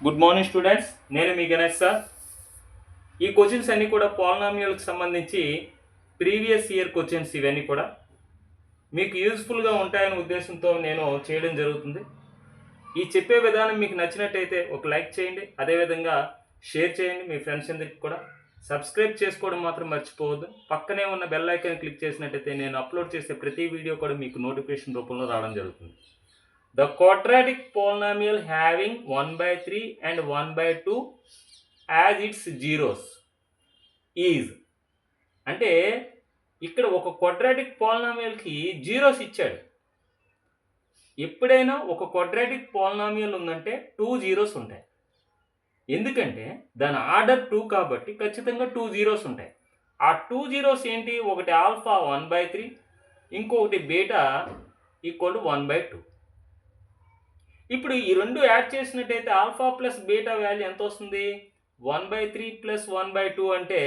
Good morning students, నేను మీ Ganesh sir. ఈ questions అన్నీ కూడా పాలినామియల్కి సంబంధించి ప్రీవియస్ ఇయర్ క్వశ్చన్స్. ఇవన్నీ కూడా మీకు యూజ్ఫుల్గా ఉంటాయనే ఉద్దేశంతో నేను చేయడం జరుగుతుంది. ఈ చెప్పే విధానం మీకు నచ్చినట్టయితే ఒక లైక్ చేయండి, అదేవిధంగా షేర్ చేయండి మీ ఫ్రెండ్స్ అందరికి కూడా. సబ్స్క్రైబ్ చేసుకోవడం మాత్రం మర్చిపోవద్దు. పక్కనే ఉన్న బెల్ ఐకాన్ క్లిక్ చేసినట్టయితే నేను అప్లోడ్ చేసే ప్రతి వీడియో కూడా మీకు నోటిఫికేషన్ రూపంలో రావడం జరుగుతుంది. The quadratic polynomial having 1/3 and 1/2 as its zeros is అంటే ఇక్కడ ఒక క్వాడ్రాటిక్ పాలినామియల్కి జీరోస్ ఇచ్చాడు. ఎప్పుడైనా ఒక క్వాడ్రాటిక్ పాలినామియల్ ఉందంటే 2 జీరోస్ ఉంటాయి. ఎందుకంటే దాని ఆర్డర్ 2 కాబట్టి ఖచ్చితంగా 2 జీరోస్ ఉంటాయి. ఆ 2 జీరోస్ ఏంటి? ఒకటి ఆల్ఫా 1/3, ఇంకొకటి బీటా ఈక్వల్ టు 1/2. ఇప్పుడు ఈ రెండు యాడ్ చేసినట్టయితే ఆల్ఫా ప్లస్ బీటా వాల్యూ ఎంత వస్తుంది? 1/3 ప్లస్ 1/2 అంటే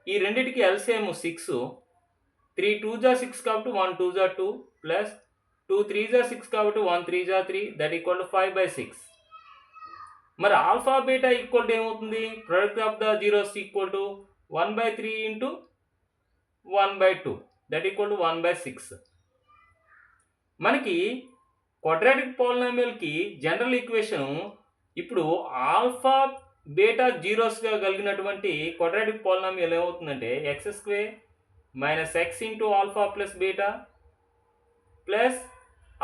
ఈ రెండింటికి ఎల్సిఎం 6. 3 2 జా 6 కాబట్టి 1 2 జా 2 ప్లస్ 2 3 జా 6 కాబట్టి 1 3 జా 3 దట్ ఈక్వల్ టు 5/6. మరి ఆల్ఫా బీటా ఈక్వల్ టు ఏమవుతుంది? Product of the zeros equal to 1/3 into 1/2 that equal to 1/6. మనకి క్వాడ్రాటిక్ పాలినామియల్కి జనరల్ ఈక్వేషన్ ఇప్పుడు ఆల్ఫా బీటా జీరోస్గా కలిగినటువంటి క్వాడ్రాటిక్ పాలినామియల్ ఏమవుతుందంటే x² minus x into alpha plus beta plus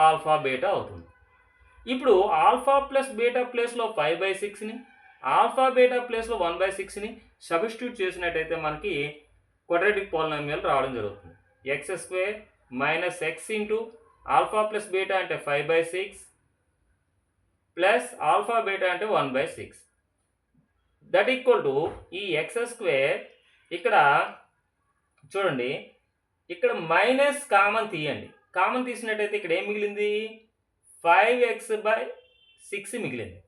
alpha beta అవుతుంది. ఇప్పుడు alpha plus beta ప్లేస్లో 5/6ని, alpha beta ప్లేస్లో 1/6ని substitute చేసినట్టయితే మనకి క్వాడ్రాటిక్ పాలినామియల్ రావడం జరుగుతుంది. x² minus x into alpha plus beta అంటే 5/6 ప్లస్ ఆల్ఫా బీటా అంటే 1/6 దట్ ఈక్వల్ టు ఈ x² ఇక్కడ చూడండి, ఇక్కడ మైనస్ కామన్ తీయండి. కామన్ తీసినట్టయితే ఇక్కడ ఏం మిగిలింది? 5x/6 మిగిలింది.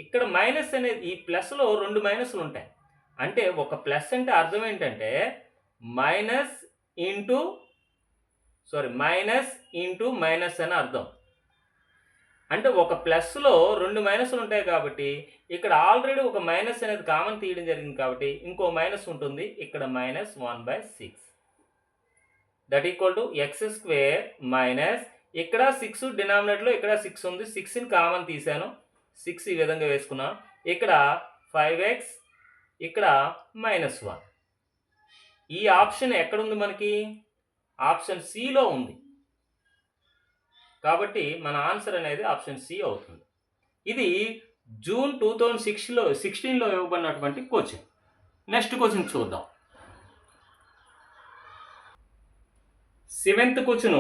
ఇక్కడ మైనస్ అనేది ఈ ప్లస్లో 2 మైనస్లు ఉంటాయి. అంటే ఒక ప్లస్ అంటే అర్థం ఏంటంటే మైనస్ ఇంటూ మైనస్ అని అర్థం. అంటే ఒక ప్లస్లో 2 మైనస్లు ఉంటాయి కాబట్టి ఇక్కడ ఆల్రెడీ ఒక మైనస్ అనేది కామన్ తీయడం జరిగింది కాబట్టి ఇంకో మైనస్ ఉంటుంది. ఇక్కడ minus 1/6 that equal to x² minus ఇక్కడ 6 డినామినేటర్లో ఇక్కడ 6 ఉంది. 6ని కామన్ తీసాను, 6 ఈ విధంగా వేసుకున్నాను. ఇక్కడ 5x, ఇక్కడ -1. ఈ ఆప్షన్ ఎక్కడుంది? మనకి ఆప్షన్ సిలో ఉంది కాబట్టి మన ఆన్సర్ అనేది ఆప్షన్ సి అవుతుంది. ఇది జూన్ 2016లో ఇవ్వబడినటువంటి క్వశ్చన్. నెక్స్ట్ క్వశ్చన్ చూద్దాం. 7th question,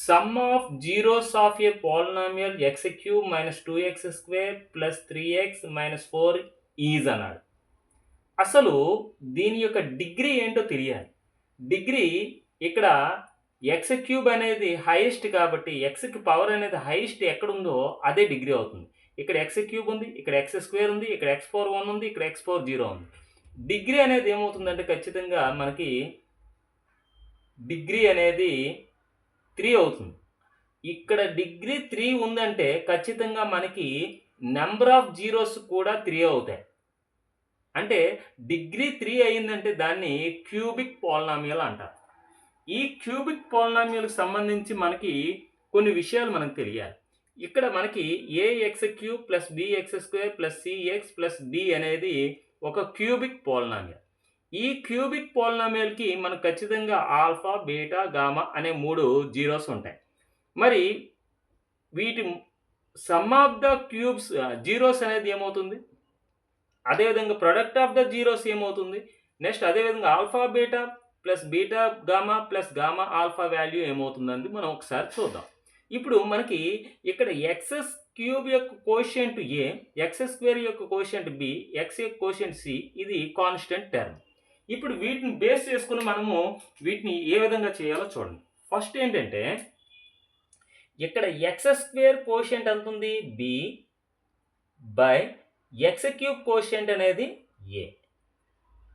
some of zeros of A polynomial x³ minus 2x² plus 3x minus 4 is అన్నాడు. అసలు దీని యొక్క డిగ్రీ ఏంటో తెలియాలి. డిగ్రీ ఇక్కడ x³ అనేది హైయెస్ట్ కాబట్టి xకి పవర్ అనేది హైయెస్ట్ ఎక్కడుందో అదే డిగ్రీ అవుతుంది. ఇక్కడ x³ ఉంది, ఇక్కడ x² ఉంది, ఇక్కడ x⁴1 ఉంది, ఇక్కడ x⁴0 ఉంది. డిగ్రీ అనేది ఏమవుతుందంటే ఖచ్చితంగా మనకి డిగ్రీ అనేది 3 అవుతుంది. ఇక్కడ డిగ్రీ 3 ఉందంటే ఖచ్చితంగా మనకి నెంబర్ ఆఫ్ జీరోస్ కూడా 3 అవుతాయి. అంటే డిగ్రీ 3 అయ్యిందంటే దాన్ని క్యూబిక్ పాలినామియల్ అంటారు. ఈ క్యూబిక్ పాలినామియల్కి సంబంధించి మనకి కొన్ని విషయాలు మనకు తెలియాలి. ఇక్కడ మనకి ax³ plus bx² plus cx plus d అనేది ఒక క్యూబిక్ పాలినామియల్. ఈ క్యూబిక్ పాలినామియల్కి మనకు ఖచ్చితంగా ఆల్ఫా బీటా గామా అనే 3 జీరోస్ ఉంటాయి. మరి వీటి sum of the cubes zeros అనేది ఏమవుతుంది? అదేవిధంగా ప్రొడక్ట్ ఆఫ్ ద జీరోస్ ఏమవుతుంది? నెక్స్ట్ అదేవిధంగా alpha beta plus beta gamma plus gamma alpha value ఏమవుతుందని మనం ఒకసారి చూద్దాం. ఇప్పుడు మనకి ఇక్కడ x³ యొక్క కోషియంట్ a, x² యొక్క కోషియంట్ b, x యొక్క కోషియంట్ c, ఇది కాన్స్టెంట్ టర్మ్. ఇప్పుడు వీటిని బేస్ చేసుకుని మనము వీటిని ఏ విధంగా చేయాలో చూడండి. ఫస్ట్ ఏంటంటే ఇక్కడ x² కోషియంట్ ఎంత ఉంది? b బై x³ కోషియంట్ అనేది a.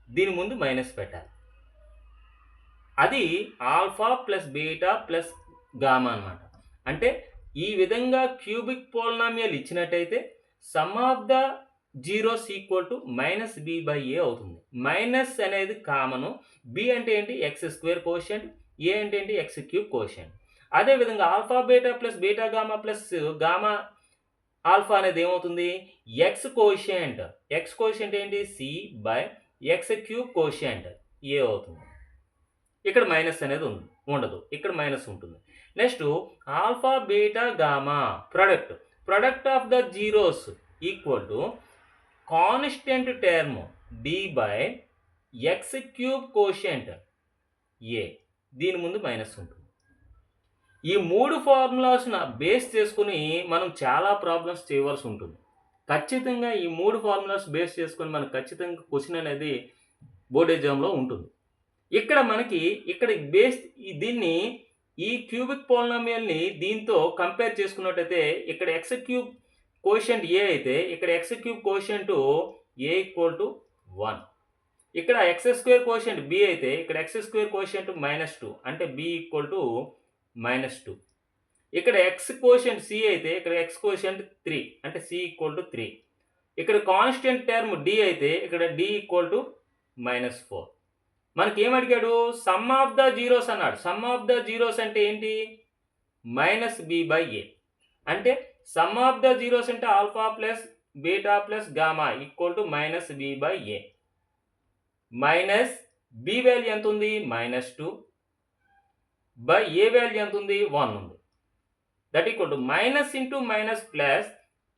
దీని ముందు మైనస్ పెట్టాలి. అది alpha plus beta plus gamma అనమాట. అంటే ఈ విధంగా క్యూబిక్ పోలినామియల్ ఇచ్చినట్టయితే sum of the zeros equal to minus B by A అవుతుంది. మైనస్ అనేది కామను, బి అంటే ఏంటి ఎక్స్ స్క్వేర్ కోషియంట్, ఏ అంటే ఏంటి ఎక్స్ క్యూబ్ కోషియంట్. అదేవిధంగా alpha beta plus beta gamma plus gamma alpha అనేది ఏమవుతుంది ఎక్స్ కోషియంట్. ఎక్స్ కోషియంట్ ఏంటి C by x cube quotient A అవుతుంది. ఇక్కడ మైనస్ అనేది ఉండదు, ఇక్కడ మైనస్ ఉంటుంది. Next alpha beta gamma product of the zeros equal to constant term D by x cube quotient A, దీని ముందు మైనస్ ఉంటుంది. ఈ మూడు ఫార్ములాస్ను బేస్ చేసుకుని మనం చాలా ప్రాబ్లమ్స్ చేయవలసి ఉంటుంది. ఖచ్చితంగా ఈ మూడు ఫార్ములాస్ బేస్ చేసుకుని మనకు ఖచ్చితంగా క్వశ్చన్ అనేది బోర్డ్ ఎగ్జామ్లో ఉంటుంది. ఇక్కడ మనకి ఇక్కడ బేస్ దీన్ని ఈ క్యూబిక్ పోలినామియల్ని దీంతో కంపేర్ చేసుకున్నట్టయితే ఇక్కడ ఎక్స్ క్యూబ్ కోషియంట్ ఏ అయితే ఇక్కడ X cube quotient A equal to 1. ఇక్కడ ఎక్స్ స్క్వేర్ కోషియంట్ బి అయితే ఇక్కడ ఎక్స్ స్క్వేర్ కోషియంట్ -2 అంటే బి ఈక్వల్ టు -2. ఇక్కడ ఎక్స్ కోషియంట్ సి అయితే ఇక్కడ ఎక్స్ కోషియంట్ 3 అంటే సి ఈక్వల్ టు 3. ఇక్కడ కాన్స్టెంట్ టర్మ్ డి అయితే ఇక్కడ డి ఈక్వల్ టు -4. మనకి ఏమడిగాడు సమ్ ఆఫ్ ద జీరోస్ అన్నాడు. సమ్ ఆఫ్ ద జీరోస్ అంటే ఏంటి మైనస్ బి బై ఏ. అంటే సమ్ ఆఫ్ ద జీరోస్ అంటే alpha plus beta plus gamma equal to minus B by A. Minus B value ఎంత ఉంది -2 by A value ఎంత ఉంది 1 ఉంది. That equal to minus into minus plus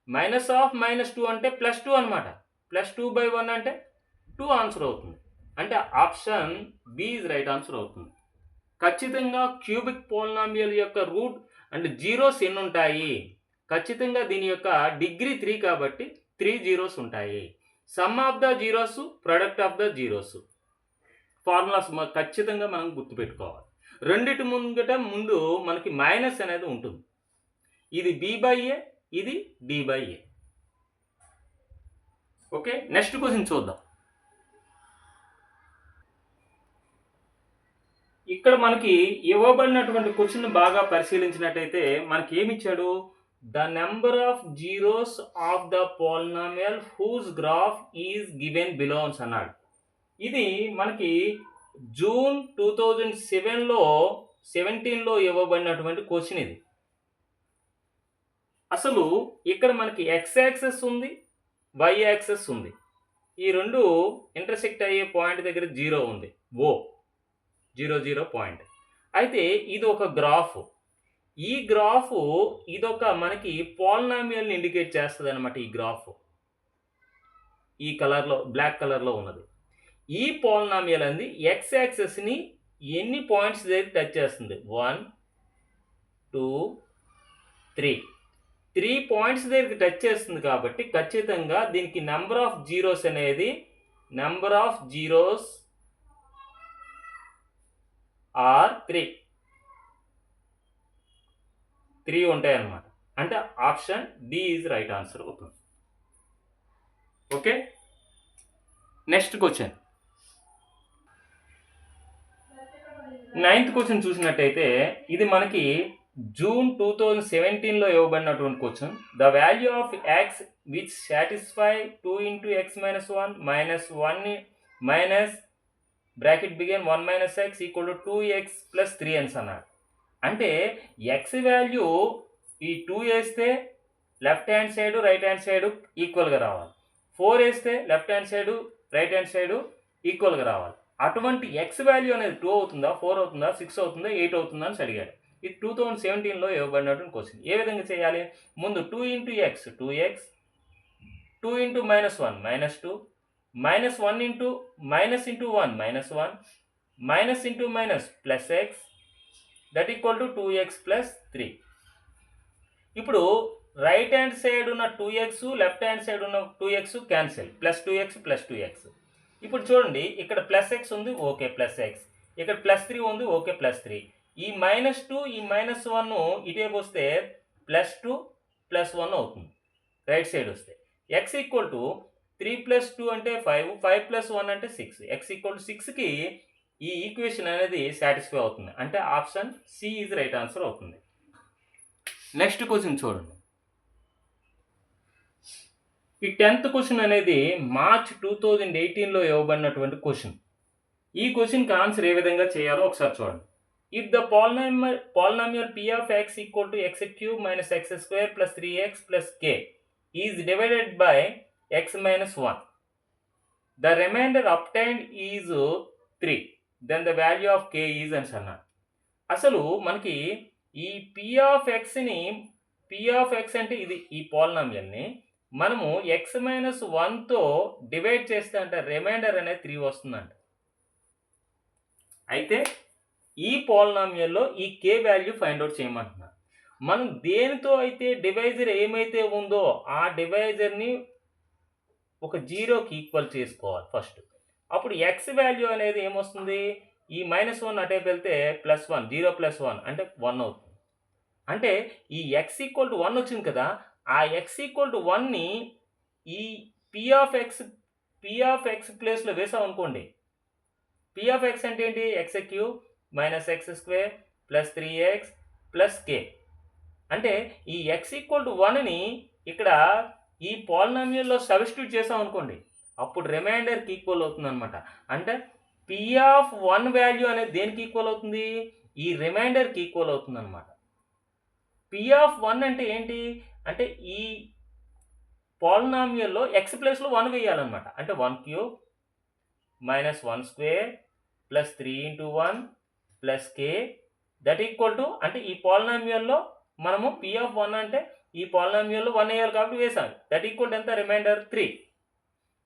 minus of -2 అంటే +2 అనమాట. +2/1 అంటే 2 ఆన్సర్ అవుతుంది. అంటే option B is right answer అవుతుంది. ఖచ్చితంగా క్యూబిక్ పోలినామియల్ యొక్క రూట్ అండ్ జీరోస్ ఎన్ని ఉంటాయి, ఖచ్చితంగా దీని యొక్క డిగ్రీ 3 కాబట్టి 3 జీరోస్ ఉంటాయి. Some of the zeros product of the zeros formulas ఖచ్చితంగా మనం గుర్తుపెట్టుకోవాలి. రెండిటి ముందు మనకి మైనస్ అనేది ఉంటుంది. ఇది బి బై ఏ, ఇది D by A. Okay, next question చూద్దాం. ఇక్కడ మనకి ఇవ్వబడినటువంటి క్వశ్చన్ బాగా పరిశీలించినట్టయితే మనకి ఏమి ఇచ్చాడు the number of zeros of the polynomial whose graph is given below అన్నాడు. ఇది మనకి జూన్ 2017లో ఇవ్వబడినటువంటి క్వశ్చన్ ఇది. అసలు ఇక్కడ మనకి ఎక్స్ యాక్సెస్ ఉంది, వై యాక్సెస్ ఉంది. ఈ రెండు ఇంటర్సెక్ట్ అయ్యే పాయింట్ దగ్గర 0 ఉంది, ఓ 0 పాయింట్. అయితే ఇది ఒక గ్రాఫ్. ఈ గ్రాఫ్ ఇదొక మనకి పోలినామియల్ని ఇండికేట్ చేస్తుంది అనమాట. ఈ గ్రాఫ్ ఈ కలర్లో బ్లాక్ కలర్లో ఉన్నది. ఈ పోలినామియల్ అనేది ఎక్స్ యాక్సెస్ని ఎన్ని పాయింట్స్ దగ్గర టచ్ చేస్తుంది 1 2 3 పాయింట్స్ దగ్గరికి టచ్ చేస్తుంది కాబట్టి ఖచ్చితంగా దీనికి నెంబర్ ఆఫ్ జీరోస్ అనేది నెంబర్ ఆఫ్ జీరోస్ ఆర్ 3 ఉంటాయి అన్నమాట. అంటే option D is right answer అవుతుంది. Okay, next question 9th question చూసినట్టయితే ఇది మనకి జూన్ 2017లో ఇవ్వబడినటువంటి question. The value of x which satisfy 2 into x minus 1 minus 1 minus bracket begin 1 minus x equal to 2x plus 3n అన్నాడు. అంటే X value ఈ 2 వేస్తే left hand side right hand side ఈక్వల్గా రావాలి, 4 వేస్తే left hand side right hand side ఈక్వల్గా రావాలి. అటువంటి ఎక్స్ వాల్యూ అనేది 2 అవుతుందా, 4 అవుతుందా, 6 అవుతుందా, 8 అవుతుందా అని అడిగాడు. ఇది 2017లో ఇవ్వబడినటువంటి క్వశ్చన్. ఏ విధంగా చేయాలి, ముందు 2 into x 2x, 2 into -1 -2, -1 into minus into 1 -1, minus into minus plus x that equal to 2x plus 3. ఇప్పుడు రైట్ హ్యాండ్ సైడ్ ఉన్న 2x లెఫ్ట్ హ్యాండ్ సైడ్ ఉన్న 2x క్యాన్సిల్, +2x +2x. ఇప్పుడు చూడండి ఇక్కడ +x ఉంది, ఓకే +x. ఇక్కడ +3 ఉంది, okay +3. ఈ -2 ఈ -1 ఇటేపు వస్తే +2 +1 అవుతుంది రైట్ సైడ్ వస్తే. x ఈక్వల్ టు 3 + 2 అంటే 5, 5 + 1 అంటే 6. x ఈక్వల్ టు 6కి ఈ ఈక్వేషన్ అనేది సాటిస్ఫై అవుతుంది. అంటే option C is right answer అవుతుంది. నెక్స్ట్ క్వశ్చన్ చూడండి. ఈ 10th క్వశ్చన్ అనేది మార్చ్ 2018లో ఇవ్వబడినటువంటి క్వశ్చన్. ఈ క్వశ్చన్కి ఆన్సర్ ఏ విధంగా చేయాలో ఒకసారి చూడండి. If the polynomial p of x equal to x cube minus x square plus 3x plus k is divided by x minus 1, the remainder obtained is 3, then the value of k is అని అన్నారు. అసలు మనకి ఈ p of x అంటే ఇది ఈ పాలినామియల్ని మనము x minus 1తో divide చేస్తే అంటే రిమైండర్ అనేది 3 వస్తుందంట. అయితే ఈ పాలినామియల్లో ఈ k వాల్యూ ఫైండ్ అవుట్ చేయమంటున్నారు. మనం దేనితో అయితే డివైజర్ ఏమైతే ఉందో ఆ డివైజర్ని ఒక జీరోకి ఈక్వల్ చేసుకోవాలి ఫస్ట్. అప్పుడు x వాల్యూ అనేది ఏమొస్తుంది, ఈ -1 అటేపు వెళ్తే +1, 0 + 1 అంటే 1 అవుతుంది. అంటే ఈ x = 1 వచ్చింది కదా, ఆ x = 1ని ఈ p of x ప్లేస్లో వేసాం అనుకోండి. p of x అంటే ఏంటి, x³ minus x² plus 3x plus k. అంటే ఈ x = 1ని ఇక్కడ ఈ పాలినామియల్లో సబ్స్టిట్యూట్ చేసాం అనుకోండి, అప్పుడు రిమైండర్కి ఈక్వల్ అవుతుంది అనమాట. అంటే p of 1 వాల్యూ అనేది దేనికి ఈక్వల్ అవుతుంది, ఈ రిమైండర్కి ఈక్వల్ అవుతుంది అనమాట. p of 1 అంటే ఏంటి అంటే ఈ పాలినామియల్లో x ప్లేస్లో 1 వేయాలన్నమాట. అంటే 1³ minus 1² plus 3 × 1 plus k that equal to, అంటే ఈ పాలినామియల్లో మనము p of 1 అంటే ఈ పాలినామియల్లో 1 వేయాలి కాబట్టి వేసాం. దట్ ఈక్వల్ టు ఎంత, రిమైండర్ 3.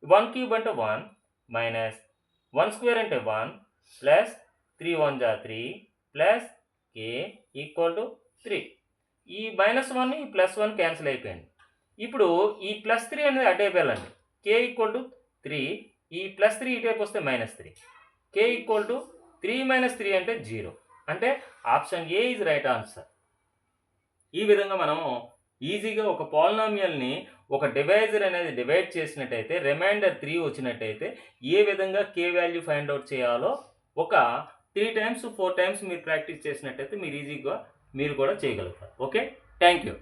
1³ అంటే 1 మైనస్ 1² అంటే 1 plus 3 × 1 = 3 plus k equal to 3. ఈ -1 ఈ +1 క్యాన్సిల్ అయిపోయింది. ఇప్పుడు ఈ +3 అనేది అటేపు వెళ్ళండి. k = 3, ఈ +3 ఇటేపు వస్తే -3. k = 3 - 3 అంటే 0. అంటే option A is right answer. ఈ విధంగా మనము ఈజీగా ఒక పాలినామియల్ని ఒక డివైజర్ అనేది డివైడ్ చేసినట్టయితే రిమైండర్ 3 వచ్చినట్టయితే ఏ విధంగా k వాల్యూ ఫైండ్ అవుట్ చేయాలో ఒక 3 times 4 times మీరు ప్రాక్టీస్ చేసినట్టయితే మీరు ఈజీగా మీరు కూడా చేయగలుగుతారు. Okay, thank you.